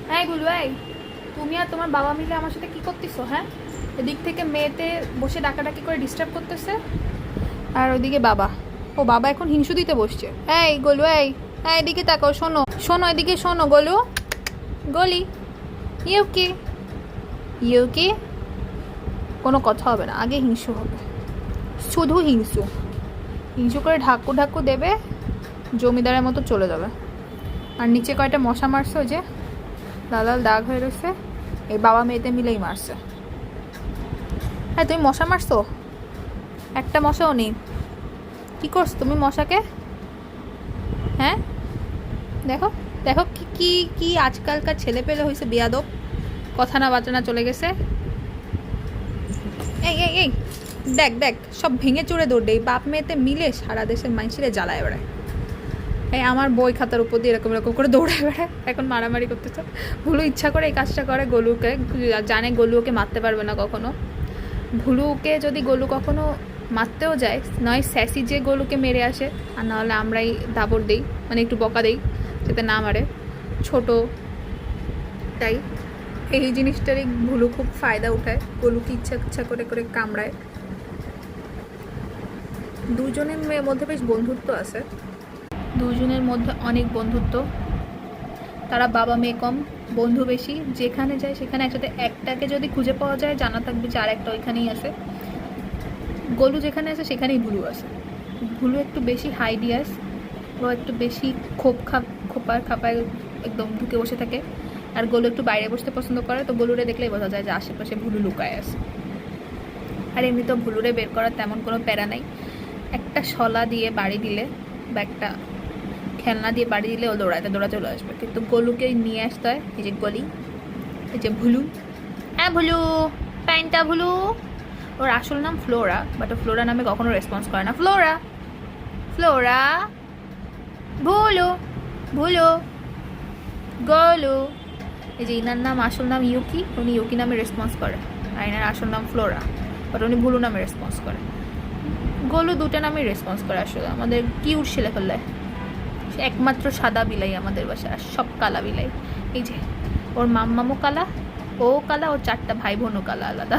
হ্যাঁ গুলু, এই তুমি আর তোমার বাবা মিলে আমার সাথে কি করতেছো? হ্যাঁ, এদিক থেকে মেয়েতে বসে ডাকাডাকি করে ডিস্টার্ব করতেছে, আর ওইদিকে বাবা, ও বাবা এখন হিংসু দিতে বসছে। এই গোলু, এই এদিকে তাকাও, শোনো শোনো, এদিকে শোনো গোলু, গলি ইউকি ইউকি, কোনো কথা হবে না, আগে হিংসু হবে, শুধু হিংসু হিংসু করে ঢাকু ঢাকু দেবে, জমিদারের মতো চলে যাবে। আর নিচে কয়টা মশা মারছে, ওই যে লাল লাল দাগ হয়ে রয়েছে, এই বাবা মেয়েতে মিলেই মারছে। হ্যাঁ, তুমি মশা মারছো? একটা মশাও নেই। কী করছো তুমি মশাকে? হ্যাঁ, দেখো দেখো কি কি কি আজকালকার ছেলে পেলে হয়েছে বেয়াদব, কথা না বাঁচানা চলে গেছে। এই এই এই দেখ দেখ, সব ভেঙে চড়ে দৌড়ে এই বাপ মেয়েতে মিলে সারা দেশের মানুষেরা জ্বালায় বেড়ায়। এই আমার বই খাতার উপর দিয়ে এরকম এরকম করে দৌড়ায় বেড়ায়, এখন মারামারি করতেছে। ভুলু ইচ্ছা করে এই কাজটা করে গোলুকে, জানে গোলু ওকে মারতে পারবে না কখনো। ভুলুকে যদি গোলু কখনো মারতেও যায়, নয় স্যাসি যে গোলুকে মেরে আসে, আর নাহলে আমরাই দাবড় দিই, মানে একটু বকা দিই যাতে না মারে, ছোটো তাই। এই জিনিসটারই ভুলু খুব ফায়দা উঠায়, গোলুকে ইচ্ছা ইচ্ছা করে করে কামড়ায়। দুজনের মধ্যে বেশ বন্ধুত্ব আছে, দুজনের মধ্যে অনেক বন্ধুত্ব। তারা বাবা মেয়ে কম, বন্ধু বেশি, যেখানে যায় সেখানে একসাথে। একটাকে যদি খুঁজে পাওয়া যায়, জানা থাকবে যে আর একটা ওইখানেই আছে। গোলু যেখানে আছে সেখানেই ভুলু আছে। ভুলু একটু বেশি হাইডিয়াস, ও একটু বেশি খোপার খাপায় একদম ঢুকে বসে থাকে। আর গোলু একটু বাইরে বসতে পছন্দ করে, তো গোলুরে দেখলেই বোঝা যায় যে আশেপাশে ভুলু লুকায় আছে। আর এমনি তো ভুলুরে বের করার তেমন কোনো প্যারা নাই, একটা শলা দিয়ে বাড়ি দিলে বা একটা খেলনা দিয়ে বাড়ি দিলে ও দৌড়াতে দৌড়া চলে আসবে। কিন্তু গোলুকে নিয়ে আসতে হয়, এই যে গলি, এই যে ভুলু। হ্যাঁ ভুলু, প্যান্টটা ভুলু। ওর আসল নাম ফ্লোরা, বাট ও ফ্লোরা নামে কখনো রেসপন্স করে না। ফ্লোরা ফ্লোরা, ভুলু ভুলু, গোলু। এই যে ইনার নাম, আসল নাম ইউকি, উনি ইউকি নামে রেসপন্স করে। আর ইনার আসল নাম ফ্লোরা, বাট উনি ভুলু নামে রেসপন্স করে। গোলু দুটো নামে রেসপন্স করে। আসলে আমাদের কিউট ছেলে ফেললে, একমাত্র সাদা বিলাই আমাদের বাসায়, আর সব কালা বিলাই। এই যে ওর মাম্মামও কালা, ও কালা, ওর চারটা ভাই বোনও কালা আলাদা।